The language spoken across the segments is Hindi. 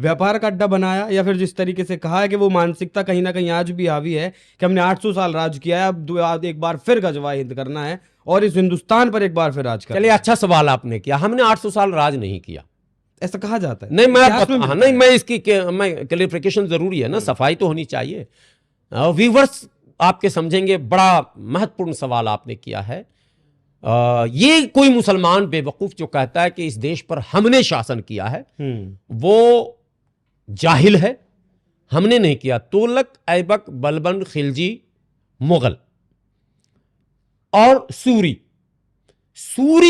व्यापार का अड्डा बनाया, या फिर जिस तरीके से कहा है कि वो मानसिकता कहीं ना कहीं आज भी हावी है कि हमने 800 साल राज किया है, अब एक बार फिर गजवा हिंद करना है और इस हिंदुस्तान पर एक बार फिर राज करना। चलिए, अच्छा सवाल आपने किया। हमने 800 साल राज नहीं किया, ऐसा कहा जाता है। नहीं मैं इसकी मैं क्लैरिफिकेशन जरूरी है ना, सफाई तो होनी चाहिए। व्यूअर्स आपके समझेंगे, बड़ा महत्वपूर्ण सवाल आपने किया है। ये कोई मुसलमान बेवकूफ जो कहता है कि इस देश पर हमने शासन किया है, वो जाहिल है। हमने नहीं किया। तुगलक, ऐबक, बलबन, खिलजी, मुगल और सूरी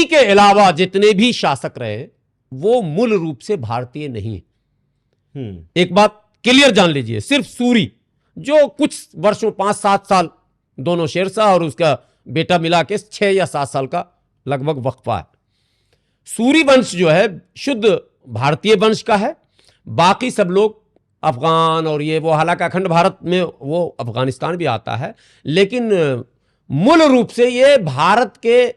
के अलावा जितने भी शासक रहे वो मूल रूप से भारतीय नहीं है। एक बात क्लियर जान लीजिए, सिर्फ सूरी जो कुछ वर्षों 5-7 साल, दोनों शेरशाह और उसका बेटा मिला के 6 या 7 साल का लगभग वक्फा है। सूरी वंश जो है शुद्ध भारतीय वंश का है। बाकी सब लोग अफगान और ये वो, हालांकि अखंड भारत में वो अफगानिस्तान भी आता है, लेकिन मूल रूप से ये भारत के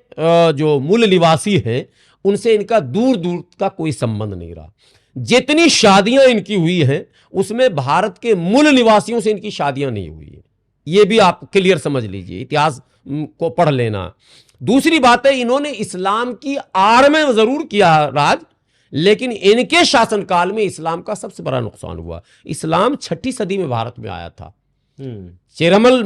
जो मूल निवासी हैं उनसे इनका दूर दूर का कोई संबंध नहीं रहा। जितनी शादियां इनकी हुई हैं उसमें भारत के मूल निवासियों से इनकी शादियां नहीं हुई है। ये भी आप क्लियर समझ लीजिए, इतिहास को पढ़ लेना। दूसरी बात है, इन्होंने इस्लाम की आड़ में जरूर किया राज, लेकिन इनके शासनकाल में इस्लाम का सबसे बड़ा नुकसान हुआ। इस्लाम 6ठी सदी में भारत में आया था। चेरमल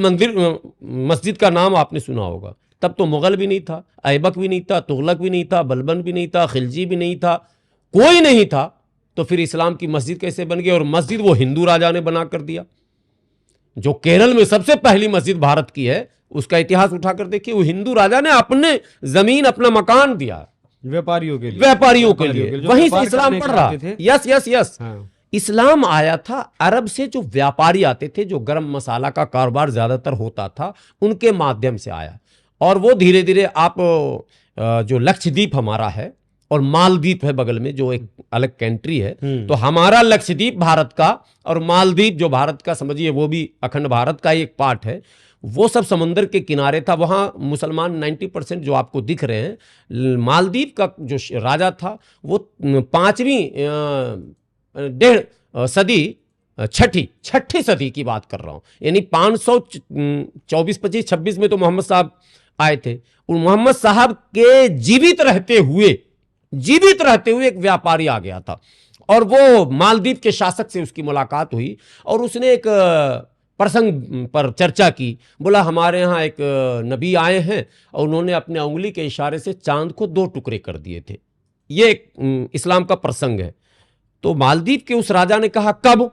मस्जिद का नाम आपने सुना होगा। तब तो मुगल भी नहीं था, ऐबक भी नहीं था, तुगलक भी नहीं था, बलबन भी नहीं था, खिलजी भी नहीं था, कोई नहीं था। तो फिर इस्लाम की मस्जिद कैसे बन गई? और मस्जिद वो हिंदू राजा ने बना कर दिया। जो केरल में सबसे पहली मस्जिद भारत की है, उसका इतिहास उठाकर देखिए, वो हिंदू राजा ने अपने जमीन, अपना मकान दिया व्यापारियों के लिए, वहीं से इस्लाम पढ़ रहा। यस इस्लाम आया था अरब से। जो व्यापारी आते थे, जो गरम मसाला का कारोबार ज्यादातर होता था, उनके माध्यम से आया। और वो धीरे धीरे, आप जो लक्षद्वीप हमारा है और मालदीप है बगल में, जो एक अलग कंट्री है, तो हमारा लक्षद्वीप भारत का और मालदीप जो भारत का समझिए वो भी अखंड भारत का ही एक पार्ट है, वो सब समुद्र के किनारे था। वहां मुसलमान 90% जो आपको दिख रहे हैं। मालदीप का जो राजा था वो 5वीं 1.5 सदी, छठी सदी की बात कर रहा हूं, यानी 524, 25, 26 में तो मोहम्मद साहब आए थे। और मोहम्मद साहब के जीवित रहते हुए एक व्यापारी आ गया था और वो मालदीव के शासक से उसकी मुलाकात हुई और उसने एक प्रसंग पर चर्चा की। बोला, हमारे यहाँ एक नबी आए हैं और उन्होंने अपने उंगली के इशारे से चांद को 2 टुकड़े कर दिए थे। ये एक इस्लाम का प्रसंग है। तो मालदीव के उस राजा ने कहा, कब?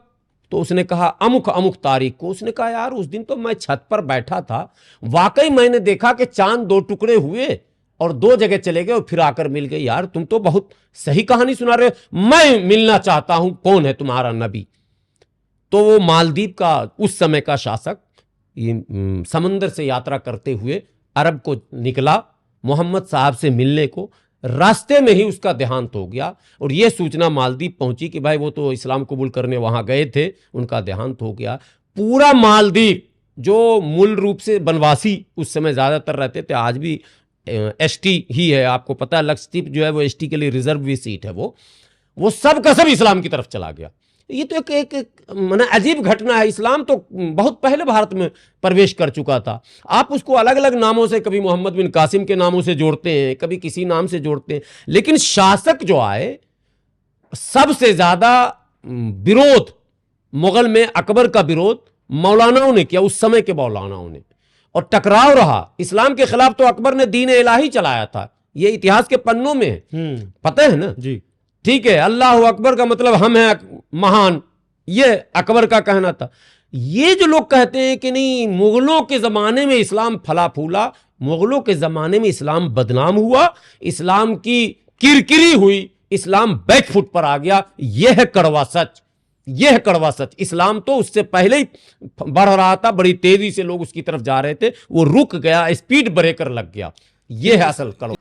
तो उसने कहा, अमुक अमुक तारीख को। उसने कहा, यार उस दिन तो मैं छत पर बैठा था, वाकई मैंने देखा कि चांद 2 टुकड़े हुए और 2 जगह चले गए और फिर आकर मिल गए। यार तुम तो बहुत सही कहानी सुना रहे हो, मैं मिलना चाहता हूं, कौन है तुम्हारा नबी? तो वो मालदीव का उस समय का शासक समंदर से यात्रा करते हुए अरब को निकला मोहम्मद साहब से मिलने को। रास्ते में ही उसका देहांत हो गया और यह सूचना मालदीव पहुंची कि भाई वो तो इस्लाम कबूल करने वहां गए थे, उनका देहांत हो गया। पूरा मालदीव जो मूल रूप से वनवासी उस समय ज्यादातर रहते थे, आज भी एसटी ही है, आपको पता है। लक्षद्वीप जो है वो एसटी के लिए रिजर्व सीट है, वो सब का सब इस्लाम की तरफ चला गया। ये तो एक माने अजीब घटना है। इस्लाम तो बहुत पहले भारत में प्रवेश कर चुका था। आप उसको अलग अलग नामों से, कभी मोहम्मद बिन कासिम के नामों से जोड़ते हैं, कभी किसी नाम से जोड़ते हैं, लेकिन शासक जो आए, सबसे ज्यादा विरोध मुगल में अकबर का विरोध मौलानाओं ने किया, उस समय के मौलानाओं ने, और टकराव रहा इस्लाम के खिलाफ। तो अकबर ने दीन इलाही चलाया था, ये इतिहास के पन्नों में है, पता है ना जी? ठीक है, अल्लाह अकबर का मतलब हम हैं महान, ये अकबर का कहना था। ये जो लोग कहते हैं कि नहीं मुगलों के जमाने में इस्लाम फला फूला, मुगलों के जमाने में इस्लाम बदनाम हुआ, इस्लाम की किरकिरी हुई, इस्लाम बैकफुट पर आ गया, यह है कड़वा सच। यह है कड़वा सच। इस्लाम तो उससे पहले ही बढ़ रहा था, बड़ी तेजी से लोग उसकी तरफ जा रहे थे, वो रुक गया, स्पीड ब्रेकर लग गया। यह है असल कड़वा।